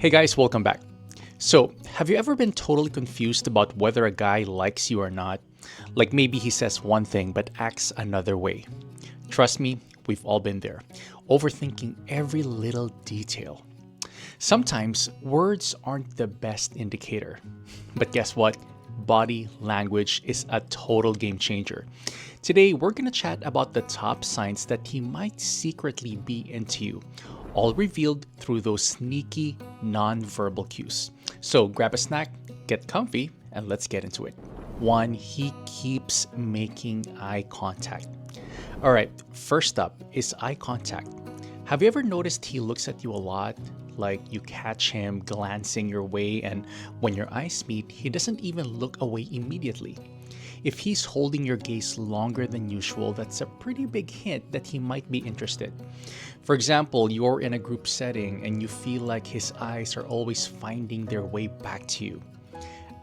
Hey guys, welcome back. So, have you ever been totally confused about whether a guy likes you or not? Like maybe he says one thing but acts another way. Trust me, we've all been there, overthinking every little detail. Sometimes words aren't the best indicator. But guess what? Body language is a total game changer. Today, we're going to chat about the top signs that he might secretly be into you, all revealed through those sneaky, non-verbal cues. So grab a snack, get comfy, and let's get into it. One, he keeps making eye contact. All right, first up is eye contact. Have you ever noticed he looks at you a lot? Like you catch him glancing your way, and when your eyes meet, he doesn't even look away immediately. If he's holding your gaze longer than usual, that's a pretty big hint that he might be interested. For example, you're in a group setting and you feel like his eyes are always finding their way back to you.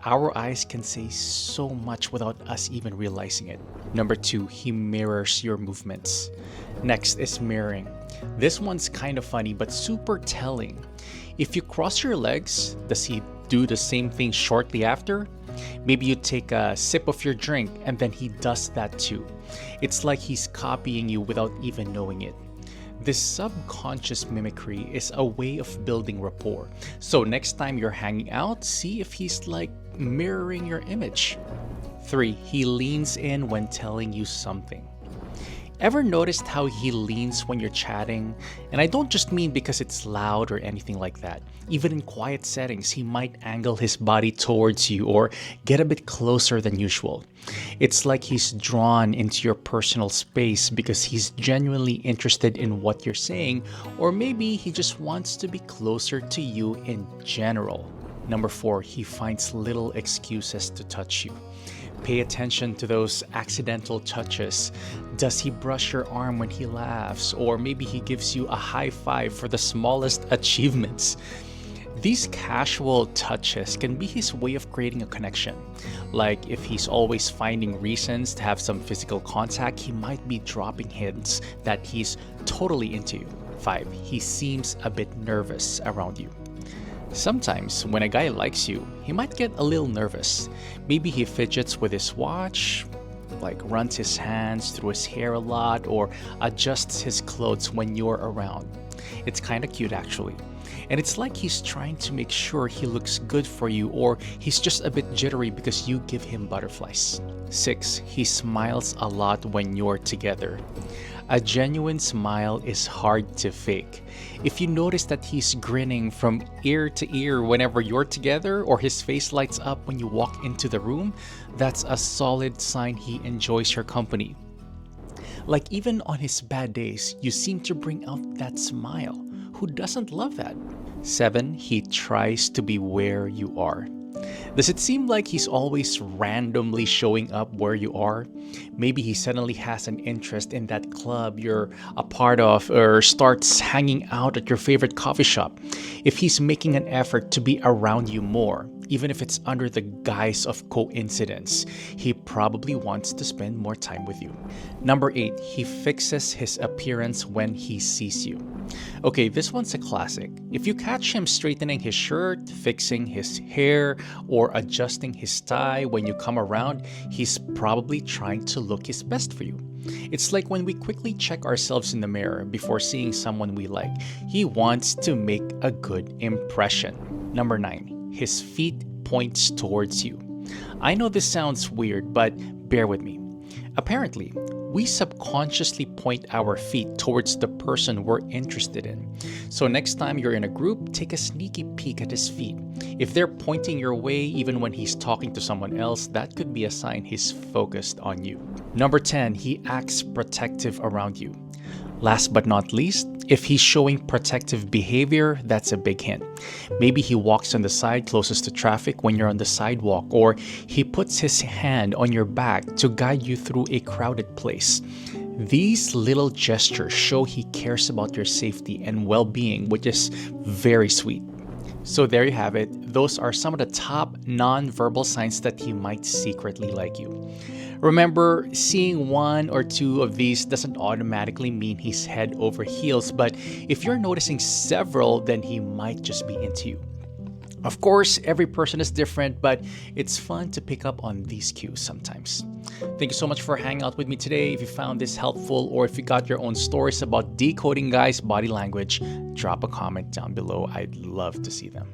Our eyes can say so much without us even realizing it. Number two, he mirrors your movements. Next is mirroring. This one's kind of funny but super telling. If you cross your legs, does he do the same thing shortly after? Maybe you take a sip of your drink and then he does that too. It's like he's copying you without even knowing it. This subconscious mimicry is a way of building rapport. So next time you're hanging out, see if he's like mirroring your image. 3. He leans in when telling you something. Ever noticed how he leans when you're chatting? And I don't just mean because it's loud or anything like that. Even in quiet settings, he might angle his body towards you or get a bit closer than usual. It's like he's drawn into your personal space because he's genuinely interested in what you're saying, or maybe he just wants to be closer to you in general. Number 4, he finds little excuses to touch you. Pay attention to those accidental touches. Does he brush your arm when he laughs? Or maybe he gives you a high five for the smallest achievements. These casual touches can be his way of creating a connection. Like if he's always finding reasons to have some physical contact, he might be dropping hints that he's totally into you. 5. He seems a bit nervous around you. Sometimes, when a guy likes you, he might get a little nervous. Maybe he fidgets with his watch, like runs his hands through his hair a lot, or adjusts his clothes when you're around. It's kind of cute actually. And it's like he's trying to make sure he looks good for you, or he's just a bit jittery because you give him butterflies. 6. He smiles a lot when you're together. A genuine smile is hard to fake. If you notice that he's grinning from ear to ear whenever you're together, or his face lights up when you walk into the room, that's a solid sign he enjoys your company. Like even on his bad days, you seem to bring out that smile. Who doesn't love that? 7. He tries to be where you are. Does it seem like he's always randomly showing up where you are? Maybe he suddenly has an interest in that club you're a part of, or starts hanging out at your favorite coffee shop. If he's making an effort to be around you more, even if it's under the guise of coincidence, he probably wants to spend more time with you. Number 8, he fixes his appearance when he sees you. Okay, this one's a classic. If you catch him straightening his shirt, fixing his hair, or adjusting his tie when you come around, he's probably trying to look his best for you. It's like when we quickly check ourselves in the mirror before seeing someone we like. He wants to make a good impression. Number 9, his feet points towards you. I know this sounds weird, but bear with me. Apparently, we subconsciously point our feet towards the person we're interested in. So next time you're in a group, take a sneaky peek at his feet. If they're pointing your way even when he's talking to someone else, that could be a sign he's focused on you. Number 10, he acts protective around you. Last but not least, if he's showing protective behavior, that's a big hint. Maybe he walks on the side closest to traffic when you're on the sidewalk, or he puts his hand on your back to guide you through a crowded place. These little gestures show he cares about your safety and well-being, which is very sweet. So there you have it. Those are some of the top non-verbal signs that he might secretly like you. Remember, seeing one or two of these doesn't automatically mean he's head over heels, but if you're noticing several, then he might just be into you. Of course, every person is different, but it's fun to pick up on these cues sometimes. Thank you so much for hanging out with me today. If you found this helpful or if you got your own stories about decoding guys' body language, drop a comment down below. I'd love to see them.